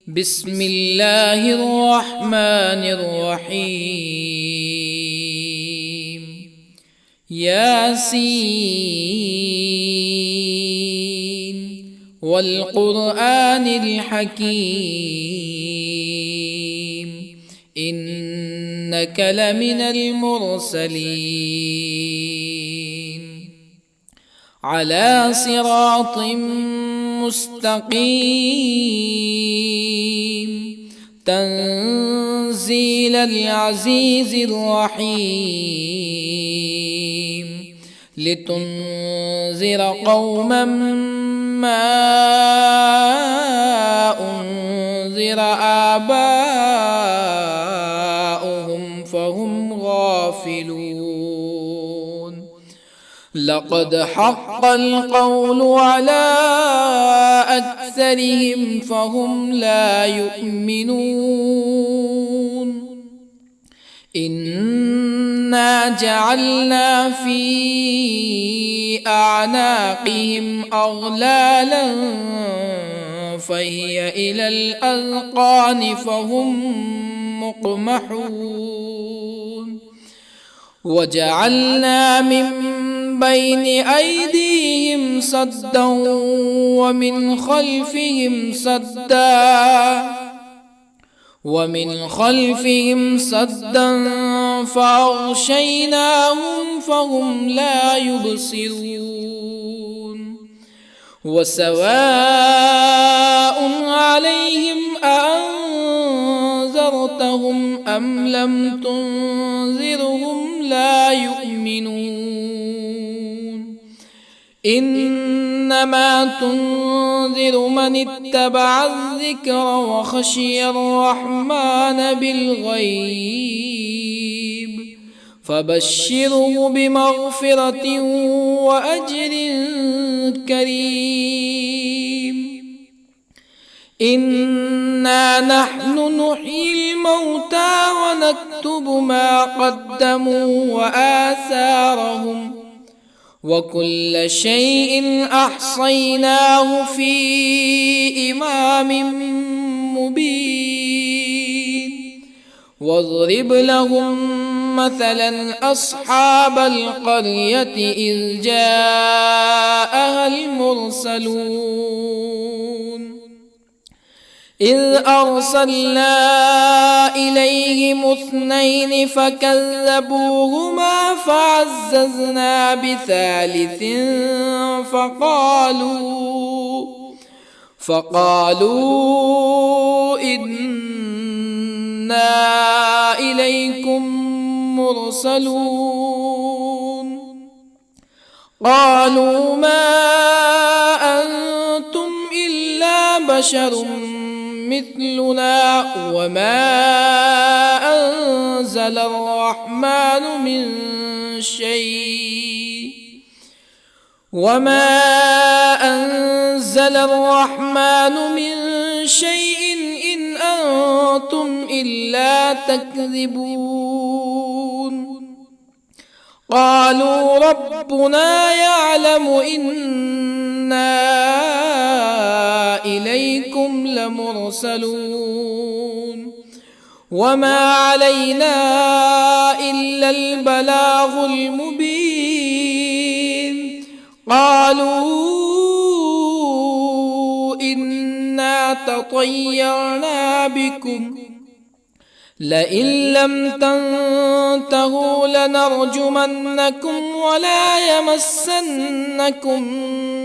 بسم الله الرحمن الرحيم. ياسين والقرآن الحكيم إنك لمن المرسلين على صراط مستقيم تنزيل العزيز الرحيم لتنذر قوما ما أنذر آباؤهم فهم غافلون. لقد حق القول على أكثرهم فهم لا يؤمنون. إنا جعلنا في أعناقهم أغلالا فهي إلى الأذقان فهم مقمحون. وجعلنا من بين أيديهم سدا ومن خلفهم سدا فأغشيناهم فهم لا يبصرون. وسواء عليهم أأنذرتهم أم لم تنذرهم لا يؤمنون. إنما تنذر من اتبع الذكر وخشي الرحمن بالغيب فبشره بمغفرة وأجر كريم. إنا نحن نحيي الموتى ونكتب ما قدموا وآثارهم وكل شيء أحصيناه في إمام مبين. واضرب لهم مثلا أصحاب القرية إذ جاءها المرسلون إذ أرسلنا إليهم اثنين فكذبوهما فعززنا بثالث فقالوا إنا إليكم مرسلون. قالوا ما أنتم إلا بشر مثلنا وما أنزل الرحمن من شيء إن أنتم إلا تكذبون. قالوا ربنا يعلم إنا إليكم لمرسلون وما علينا إلا البلاغ المبين. قالوا إنا تطيرنا بكم لئن لم تنتهوا لنرجمنكم ولا يمسنكم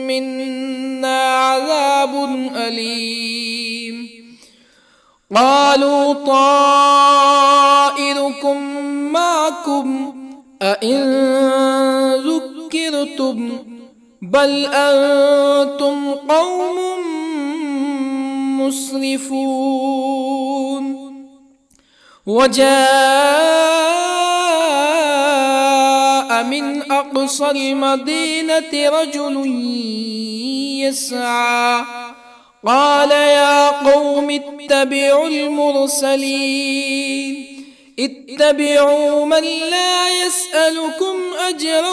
منا عذاب أليم. قالوا طائركم معكم أئن ذكرتم بل أنتم قوم مسرفون. وجاء من أقصى المدينة رجل يسعى قال يا قوم اتبعوا المرسلين اتبعوا من لا يسألكم أجرا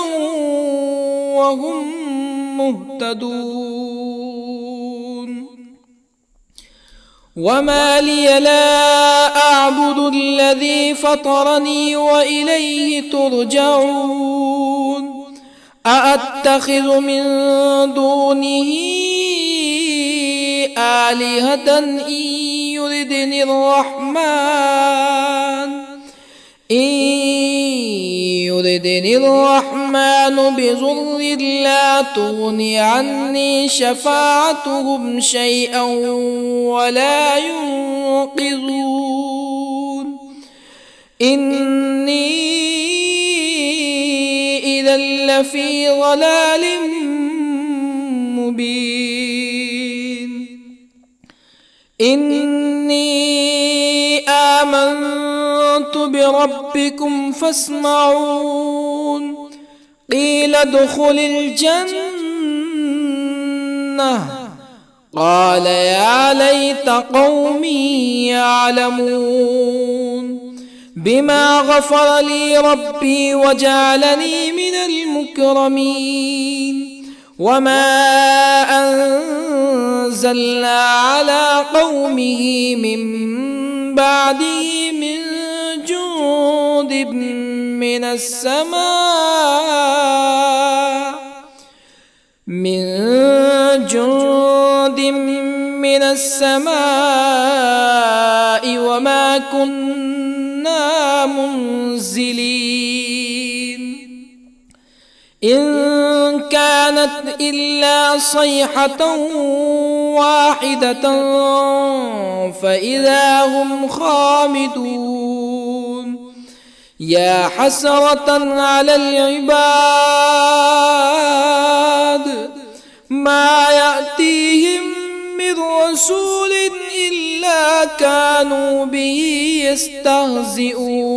وهم مهتدون. وما لي لا أعبد الذي فطرني وإليه ترجعون أأتخذ من دونه آلهة يردني الرحمن بضر لا تغن عني شفاعتهم شيئا ولا ينقذون إني إذا لفي ضلال مبين إني آمنت بربكم فاسمعون قيل ادخل الجنة قال يا ليت قومي يعلمون بما غفر لي ربي وجعلني من المكرمين وما أنزلنا على قومه من بعده من جند من السماء وما كنا منزلين إن كانت إلا صيحة واحدة فإذا هم خامدون يا حسرة على العباد ما يأتيهم من رسول إلا كانوا به يستهزئون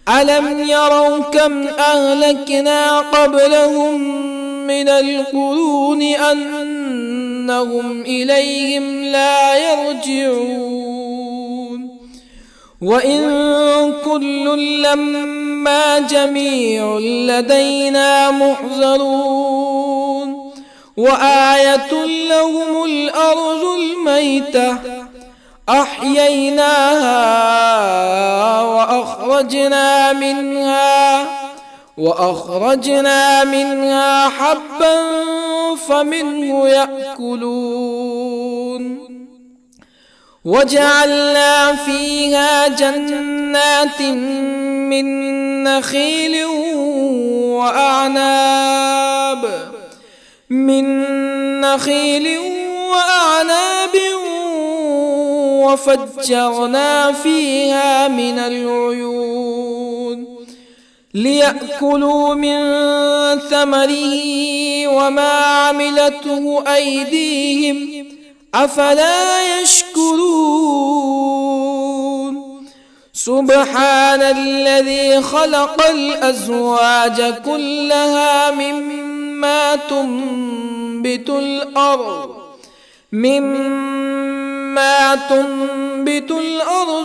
ألم يروا كم أهلكنا قبلهم من القرون أنهم إليهم لا يرجعون وإن كل لما جميع لدينا محضرون وآية لهم الأرض الميتة أحييناها وأخرجنا منها حبا فمنه يأكلون وجعلنا فيها جنات من نخيل وأعناب وفجرنا فيها من العيون ليأكلوا من ثمره وما عملته أيديهم أفلا يشكرون سبحان الذي خلق الأزواج كلها مما تنبت الأرض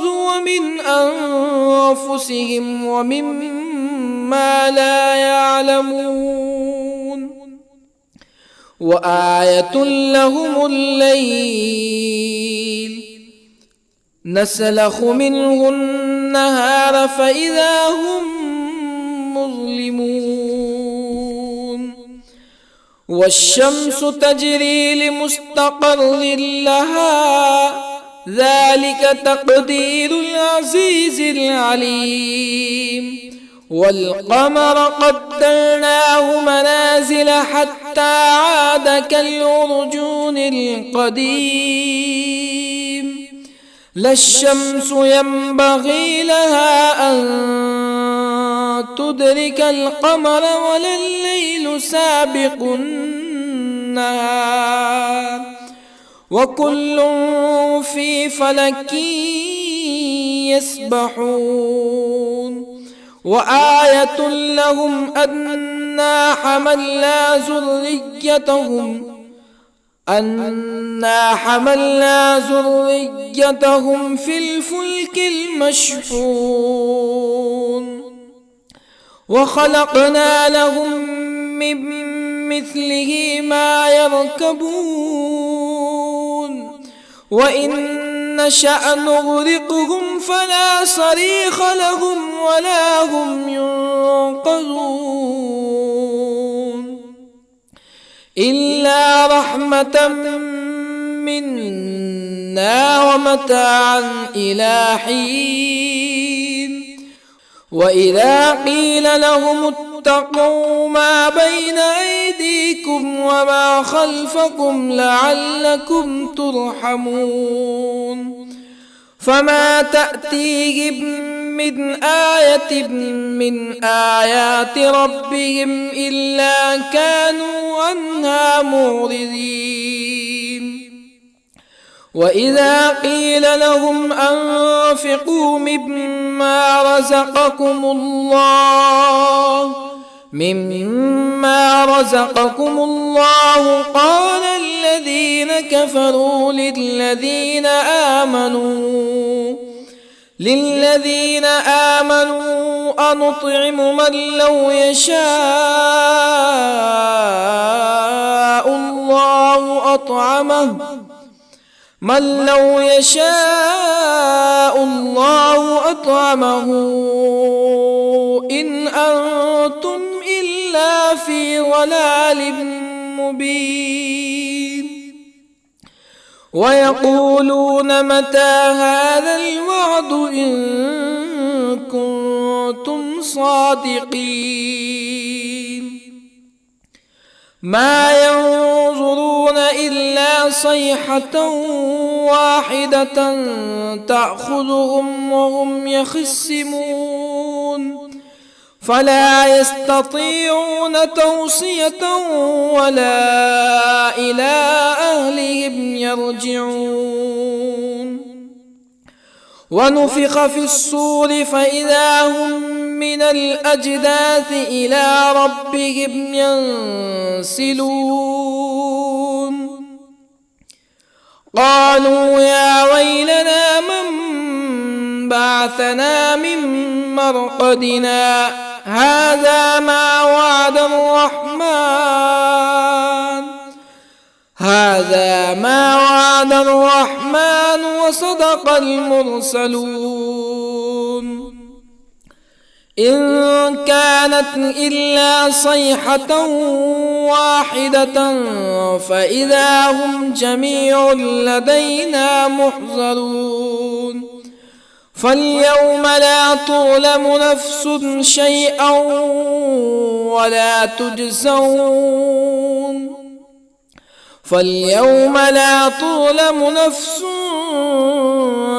ومن أنفسهم ومما لا يعلمون وآية لهم الليل نسلخ منه النهار فإذا هم مظلمون والشمس تجري لمستقر لها ذلك تقدير العزيز العليم والقمر قدرناه منازل حتى عاد كالعرجون القديم لا الشمس ينبغي لها أن تدرك القمر ولا الليل سابق النهار وكل في فلك يسبحون وآية لهم أنا حملنا ذريتهم في الفلك المشحون وخلقنا لهم من مثله ما يركبون وإن نشأ نغرقهم فلا صريخ لهم ولا هم ينقذون إلا رحمة منا ومتاعا إلى حين وإذا قيل لهم اتقوا ما بين أيديكم وما خلفكم لعلكم ترحمون فما تأتيهم من آية من آيات ربهم إلا كانوا عنها معرضين وإذا قيل لهم أنفقوا مما رزقكم الله قال الذين كفروا للذين آمنوا أنطعم من لو يشاء الله أطعمه إن أنتم إلا في ضلال مبين ويقولون متى هذا الوعد إن كنتم صادقين ما ينظرون إلا صيحة واحدة تأخذهم وهم يخصمون فلا يستطيعون توصية ولا إلى أهلهم يرجعون ونفخ في الصور فإذا هم من الأجداث إلى ربهم ينسلون قالوا يا ويلنا من بعثنا من مرقدنا هذا ما وعد الرحمن وصدق المرسلون إن كانت إلا صيحة واحدة فإذا هم جميع لدينا محضرون فاليوم لا تظلم نفس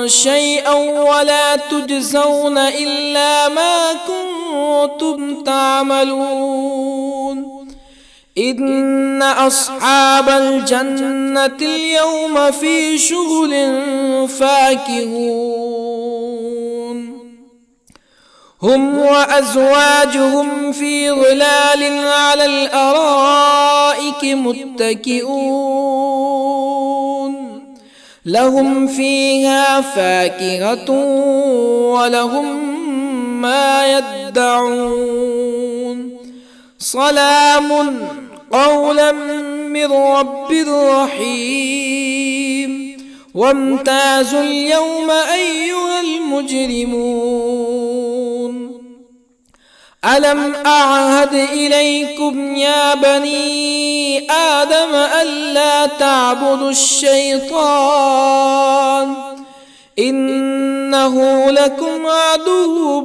شيئا ولا تجزون إلا ما كنتم تعملون إن أصحاب الجنة اليوم في شغل فاكهون هم وأزواجهم في ظلال على الأرائك متكئون لهم فيها فاكهة ولهم ما يدعون سلام قولا من رب رحيم وامتازوا اليوم أيها المجرمون ألم أعهد إليكم يا بني آدم ألا تعبدوا الشيطان إنه لكم عدو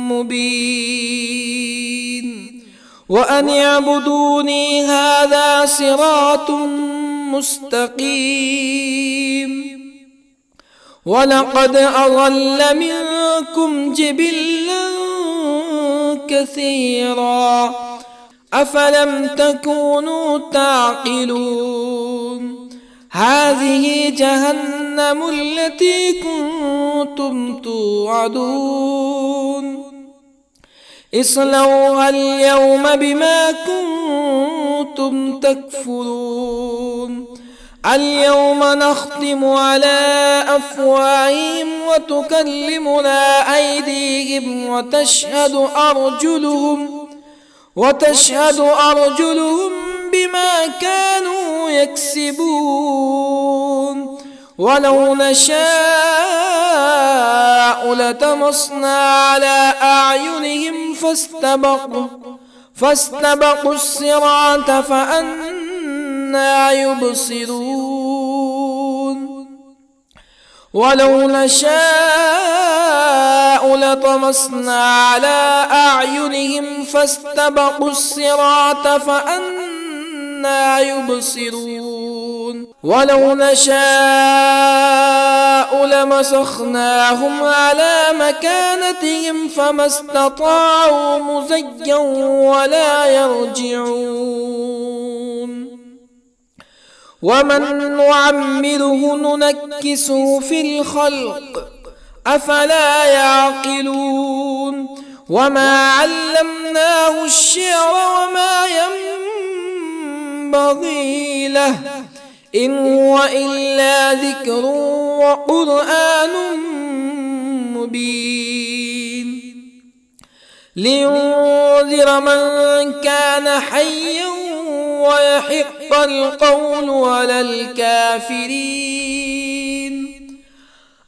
مبين وأن اعبدوني هذا صراط مستقيم ولقد أضل منكم جبلا كثيرا أفلم تكونوا تعقلون هذه جهنم التي كنتم توعدون اصلوها اليوم بما كنتم تكفرون اليوم نختم على أفواههم وتكلمنا أيديهم وتشهد أرجلهم بما كانوا يكسبون ولو نشاء لطمسنا على أعينهم فاستبقوا الصراط فأنى يبصرون ولو نشاء لطمسنا على أعينهم فاستبقوا الصراط فأنى يبصرون ولو نشاء لمسخناهم على مكانتهم فما استطاعوا مزيا ولا يرجعون ومن نعمره ننكسه في الخلق أفلا يعقلون وما علمناه الشعر وما ينبغي له إن هو إلا ذكر وقرآن مبين لينذر من كان حيا ويحق القول على الكافرين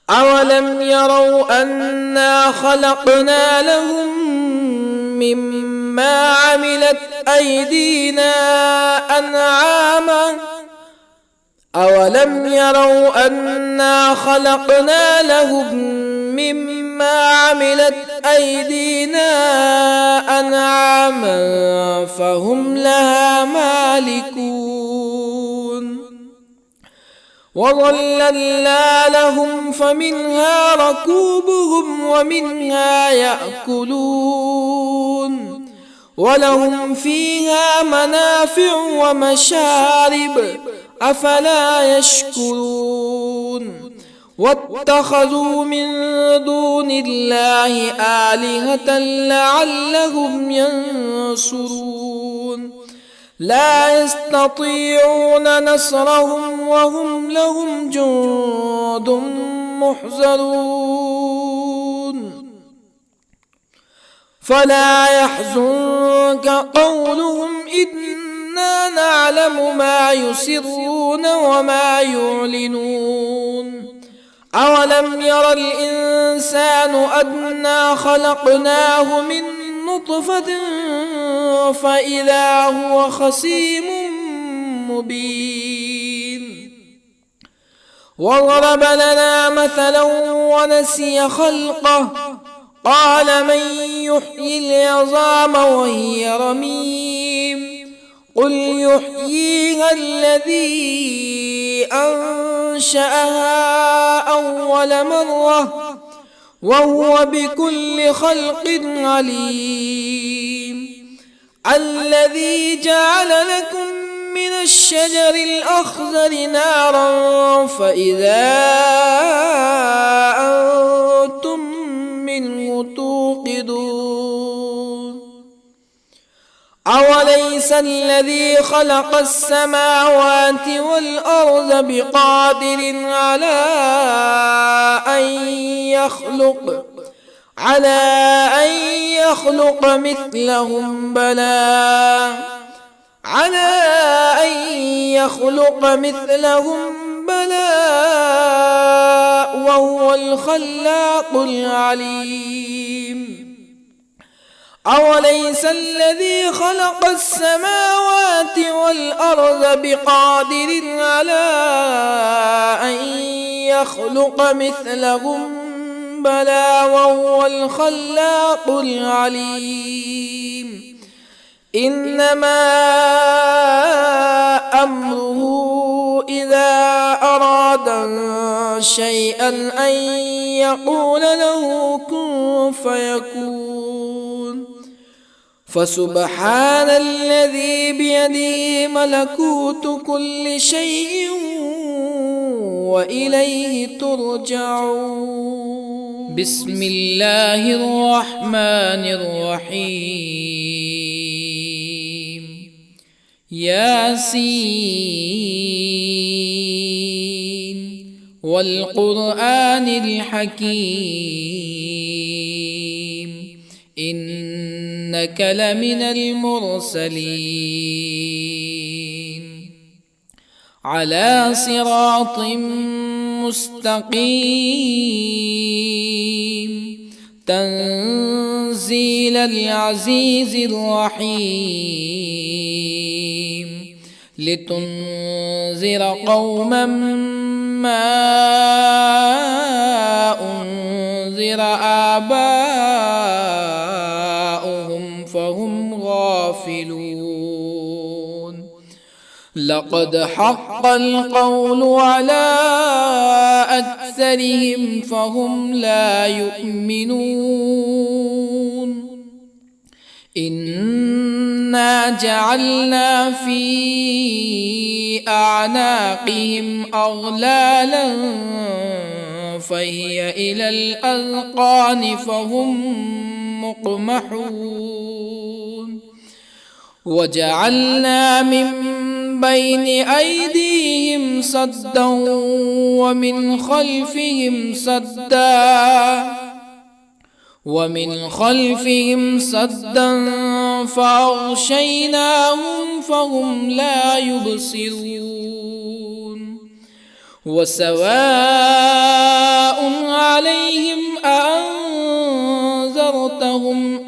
أولم يروا أنا خلقنا لهم مما عملت أيدينا أنعاما أولم يروا أنا خلقنا لهم مما عملت أيدينا أنعاما فهم لها مالكون وظللنا لهم فمنها ركوبهم ومنها يأكلون ولهم فيها منافع ومشارب أفلا يشكرون واتخذوا من دون الله آلهة لعلهم ينصرون لا يستطيعون نصرهم وهم لهم جند محضرون فلا يحزنك قولهم إنا نعلم ما يسرون وما يعلنون أولم ير الإنسان أنا خلقناه من نطفة فإذا هو خصيم مبين وضرب لنا مثلا ونسي خلقه قال من يحيي العظام وهي رميم قل يحييها الذي أنشأها أول مرة وهو بكل خلق عليم الذي جعل لكم من الشجر الأخضر نارا فإذا أنتم منه توقدون أوليس الذي خلق السماوات والأرض بقادر على أن يخلق مثلهم بلى وهو الخلاق العليم أوليس الذي خلق السماوات والأرض بقادر على أن يخلق مثلهم بلى وهو الخلاق العليم إنما أمره إذا أراد شيئا أن يقول له كن فيكون فسبحان الذي بيده ملكوت كل شيء وإليه ترجعون بسم الله الرحمن الرحيم ياسين والقرآن الحكيم إنك لمن المرسلين على صراط مستقيم تنزيل العزيز الرحيم لتنذر قوما ما أنذر آباؤهم فهم غافلون لقد حق القول على أكثرهم فهم لا يؤمنون إنا جعلنا في أعناقهم أغلالا فهي إلى الأذقان فهم مقمحون وجعلنا من بين أيديهم سدا ومن خلفهم سدا فأغشيناهم فهم لا يبصرون وسواء عليهم أأنذرتهم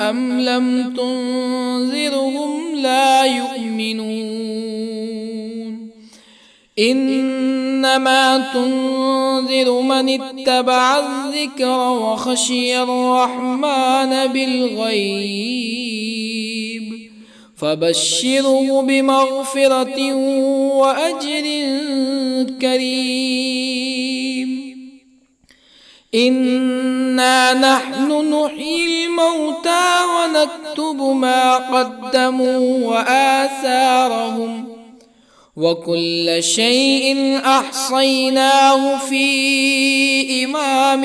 أم لم تنذرهم لا يؤمنون إنما تنذر من اتبع الذكر وخشي الرحمن بالغيب فبشره بمغفرة وأجر كريم إنا نحن نحيي الموتى ونكتب ما قدموا وآثارهم وكل شيء أحصيناه في إمام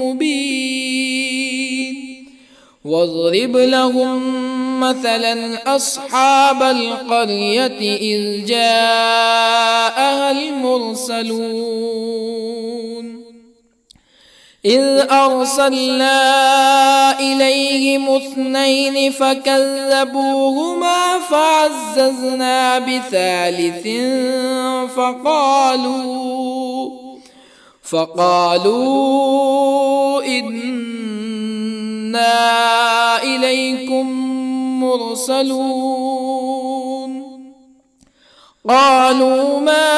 مبين واضرب لهم مثلا أصحاب القرية إذ جاءها المرسلون إذ أرسلنا إليهم 2 فكذبوهما فعززنا بثالث فقالوا إنا إليكم مرسلون قالوا ما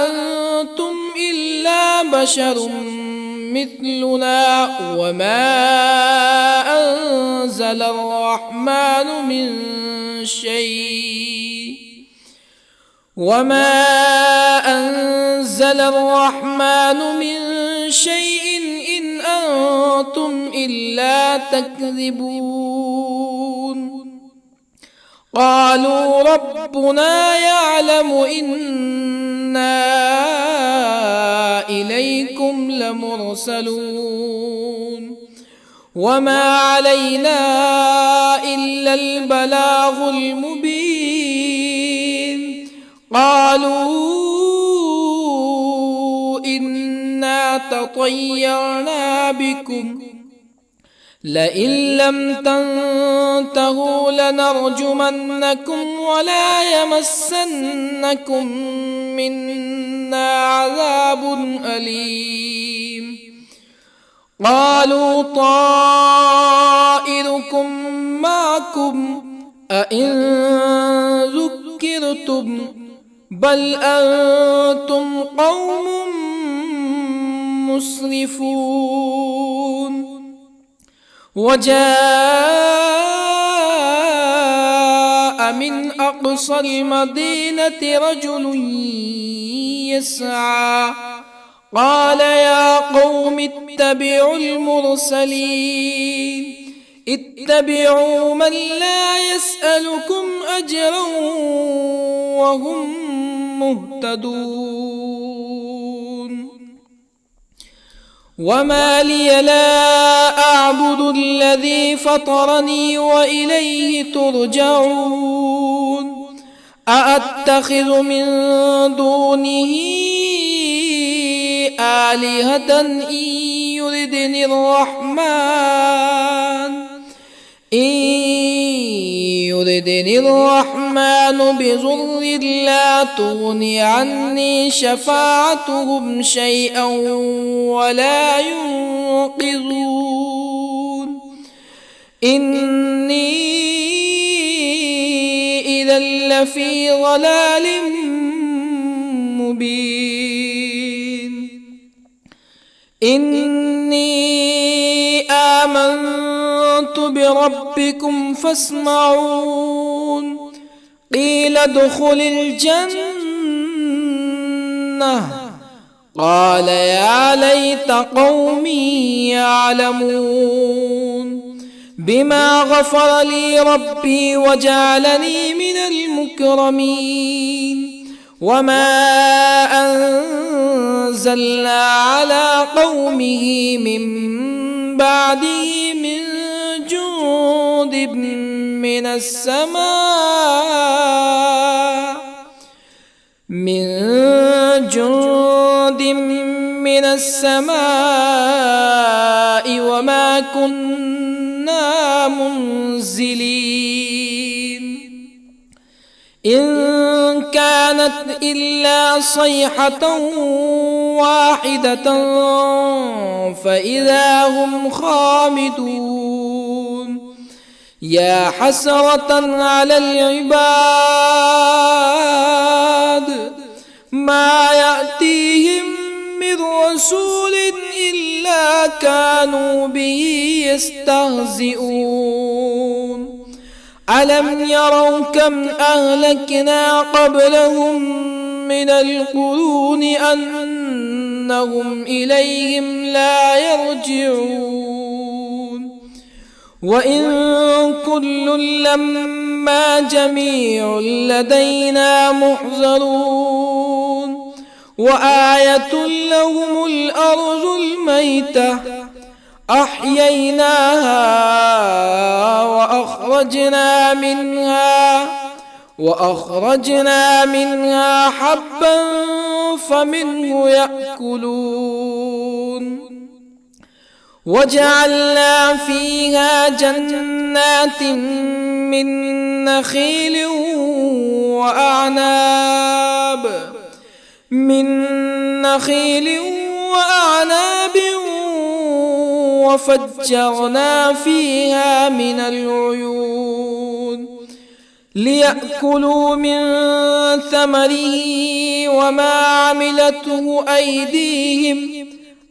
أنتم إلا بشر مثلنا وما أنزل الرحمن من شيء إن أنتم إلا تكذبون قالوا ربنا يعلم إنا إليكم لمرسلون وما علينا إلا البلاغ المبين قالوا إنا تطيرنا بكم لئن لم تنتهوا لنرجمنكم ولا يمسنكم منا عذاب أليم قالوا طائركم معكم أئن ذكرتم بل أنتم قوم مسرفون وجاء من أقصى المدينة رجل يسعى قال يا قوم اتبعوا المرسلين اتبعوا من لا يسألكم أجرا وهم مهتدون وما لي لا أعبد الذي فطرني وإليه ترجعون أأتخذ من دونه آلهة إن يردني الرحمن بضر لا تغن عني شفاعتهم شيئا ولا ينقذون إني إذا لفي ضلال مبين إني آمنت بربكم فاسمعون قيل ادخل الجنة قال يا ليت قومي يعلمون بما غفر لي ربي وجعلني من المكرمين وما أنزلنا على قومه من بعده من جند من السماء وما كنا منزلين إن كانت إلا صيحة واحدة فإذا هم خامدون يا حسرة على العباد ما يأتيهم من رسول إلا كانوا به يستهزئون ألم يروا كم أهلكنا قبلهم من القرون أنهم إليهم لا يرجعون وإن كل لما جميع لدينا محضرون وآية لهم الأرض الميتة أحييناها وأخرجنا منها حبا فمنه يأكلون وجعلنا فيها جنات من نخيل وأعناب وفجرنا فيها من العيون ليأكلوا من ثمره وما عملته أيديهم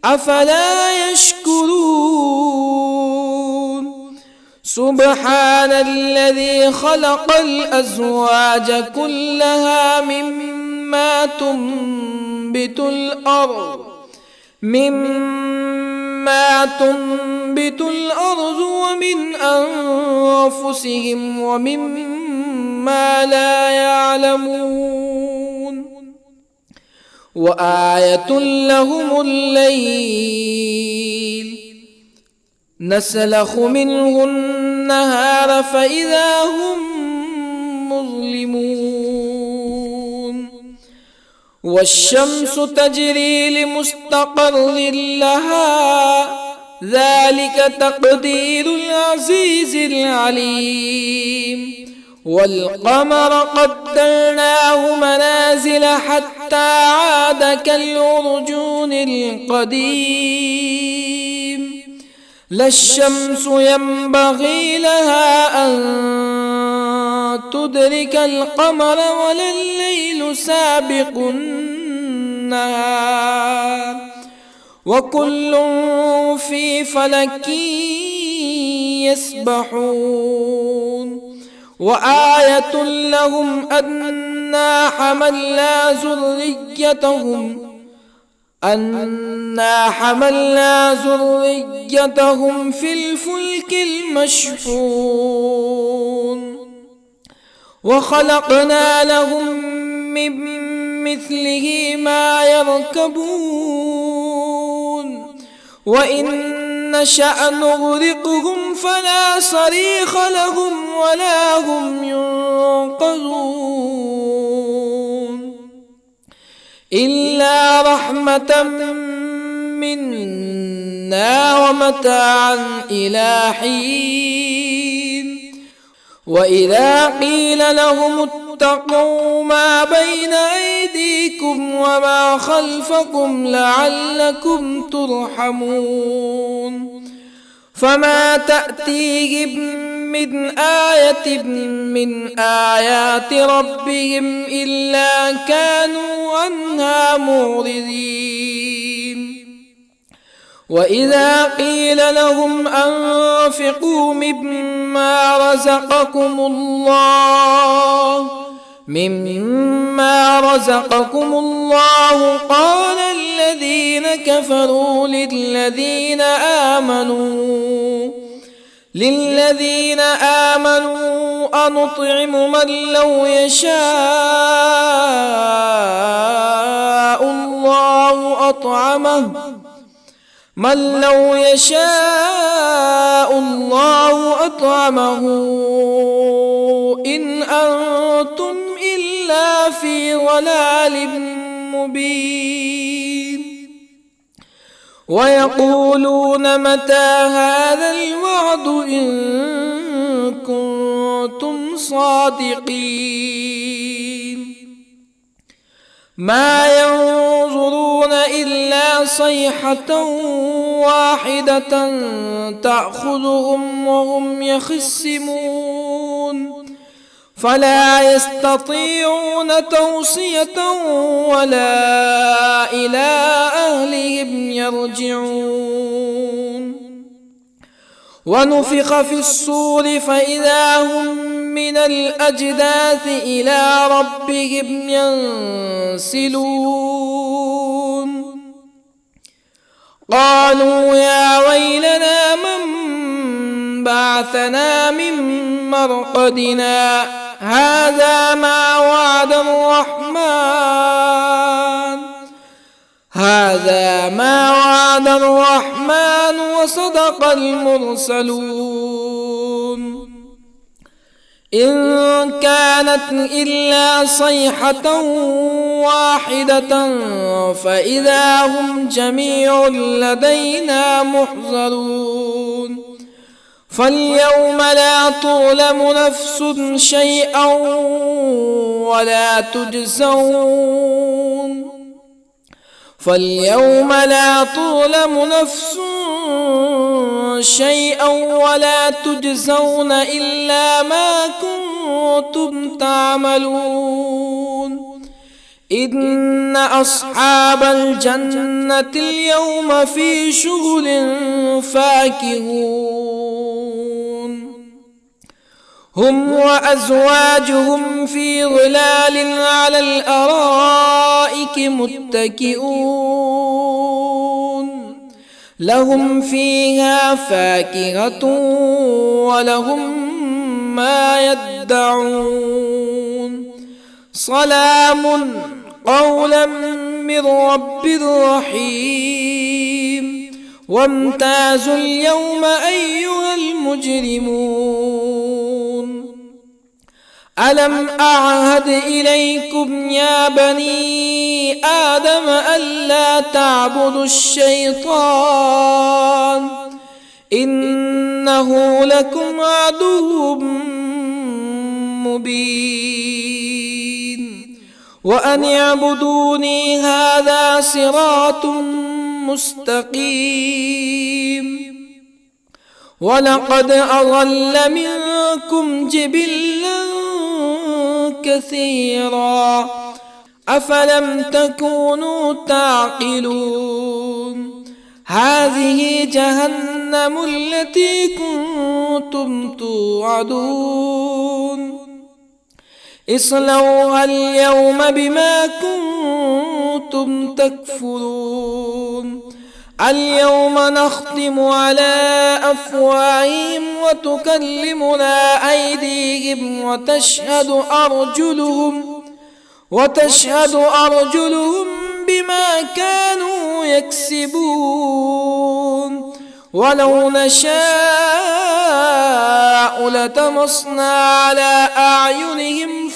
أفلا يشكرون سبحان الذي خلق الأزواج كلها مما تنبت الأرض ومن أنفسهم ومما لا يعلمون وآية لهم الليل نسلخ منه النهار فإذا هم مظلمون والشمس تجري لمستقر لها ذلك تقدير العزيز العليم والقمر قدرناه منازل حتى عاد كالعرجون القديم لا الشمس ينبغي لها أن تدرك القمر ولا الليل سابق النهار وكل في فلك يسبحون وآية لهم أنا حملنا ذريتهم في الفلك المشحون وخلقنا لهم من مثله ما يركبون وإن نشأ نغرقهم فلا صريخ لهم ولا هم ينقذون إلا رحمة منا ومتاعا إلى حين وإذا قيل لهم اتقوا ما بين أيديكم وما خلفكم لعلكم ترحمون فما تأتيهم من آية من آيات ربهم إلا كانوا عنها معرضين وإذا قيل لهم أنفقوا مما رزقكم الله قال الذين كفروا للذين آمنوا أنطعم من لو يشاء الله أطعمه إن أنتم إلا في ضلال مبين ويقولون متى هذا الوعد إن كنتم صادقين ما ينظرون إلا صيحة واحدة تأخذهم وهم يخصمون فلا يستطيعون توصية ولا إلى أهلهم يرجعون ونفخ في الصور فإذا هم من الأجداث إلى ربهم ينسلون قالوا يا ويلنا من بعثنا من مرقدنا هذا ما وعد الرحمن وصدق المرسلون إن كانت إلا صيحة واحدة فإذا هم جميع لدينا محضرون فاليوم لا تظلم نفس شيئا ولا تجزون إلا ما كنتم تعملون إن أصحاب الجنة اليوم في شغل فاكهون هم وأزواجهم في ظلال على الأرائك متكئون لهم فيها فاكهة ولهم ما يدعون سلام قولا من رب رحيم وامتازوا اليوم أيها المجرمون ألم أعهد إليكم يا بني آدم ألا تعبدوا الشيطان إنه لكم عدو مبين وأن اعبدوني هذا صراط مستقيم ولقد أضل منكم جبلا كثيرا أفلم تكونوا تعقلون هذه جهنم التي كنتم توعدون اصلوها اليوم بما كنتم تكفرون اليوم نختم على أفواههم وتكلمنا أيديهم وتشهد أرجلهم بما كانوا يكسبون ولو نشاء لطمسنا على أعينهم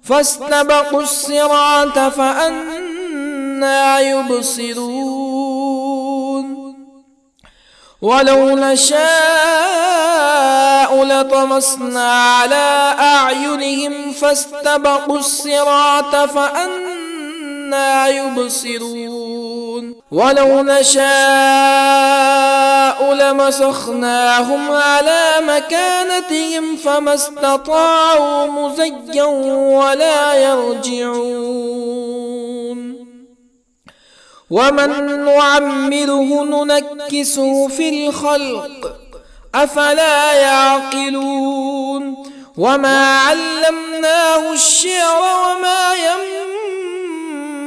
فاستبقوا الصراط فأنى يبصرون ولو نشاء لطمسنا على أعينهم فاستبقوا الصراط فأنى يبصرون ولو نشاء لمسخناهم على مكانتهم فما استطاعوا مزيا ولا يرجعون ومن نعمره ننكسه في الخلق أفلا يعقلون وما علمناه الشعر وما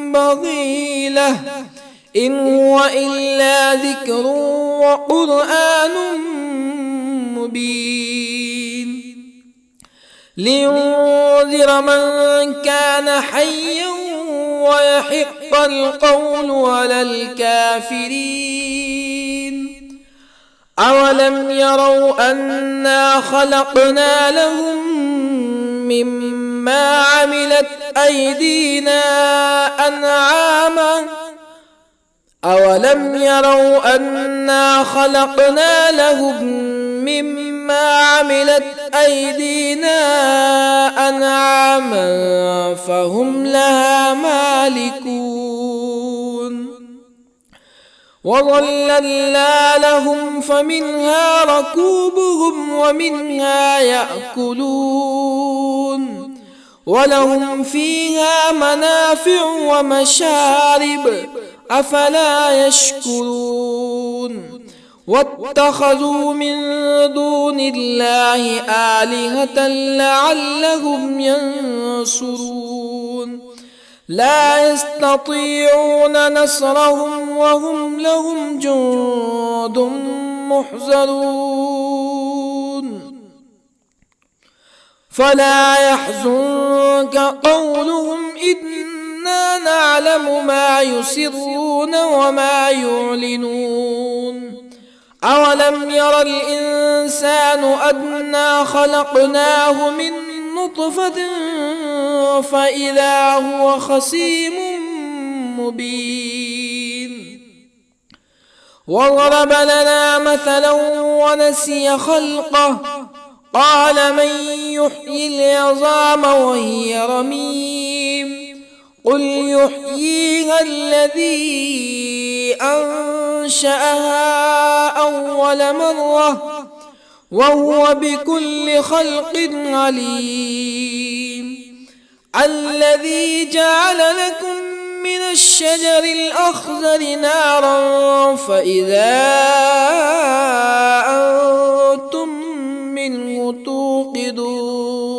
ينبغي له إن هو إلا ذكر وقرآن مبين لينذر من كان حيا ويحق القول على الكافرين أولم يروا أنا خلقنا لهم مما عملت أيدينا أنعاما أولم يروا أنا خلقنا لهم مما عملت أيدينا أنعاما فهم لها مالكون وظللنا لهم فمنها ركوبهم ومنها يأكلون ولهم فيها منافع ومشارب أفلا يشكرون واتخذوا من دون الله آلهة لعلهم ينصرون لا يستطيعون نصرهم وهم لهم جند محضرون فلا يحزنك قولهم إنا نعلم ما يسرون وما يعلنون أولم ير الإنسان أنا خلقناه من نطفة فإذا هو خصيم مبين وضرب لنا مثلا ونسي خلقه قال من يحيي العظام وهي رميم قل يحييها الذي أنشأها أول مرة وهو بكل خلق عليم الذي جعل لكم من الشجر الأخضر نارا فإذا أنتم منه توقدون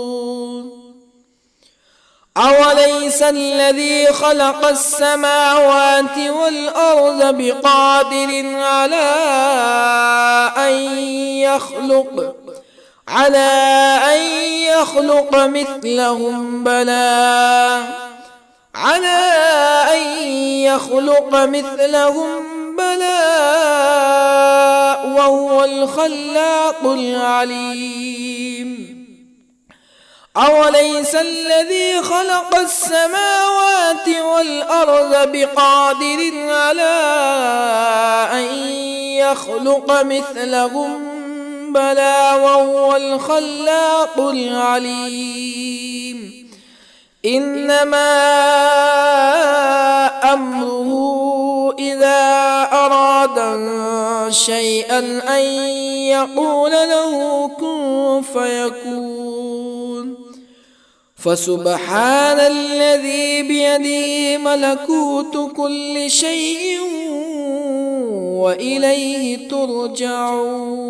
أوليس الذي خلق السماوات والأرض بقادر على أن يخلق مثلهم بلى وهو الخلاق العليم أوليس الذي خلق السماوات والأرض بقادر على أن يخلق مثلهم بلى وهو الخلاق العليم إنما أمره إذا أراد شيئا أن يقول له كن فيكون فسبحان الذي بيده ملكوت كل شيء وإليه ترجعون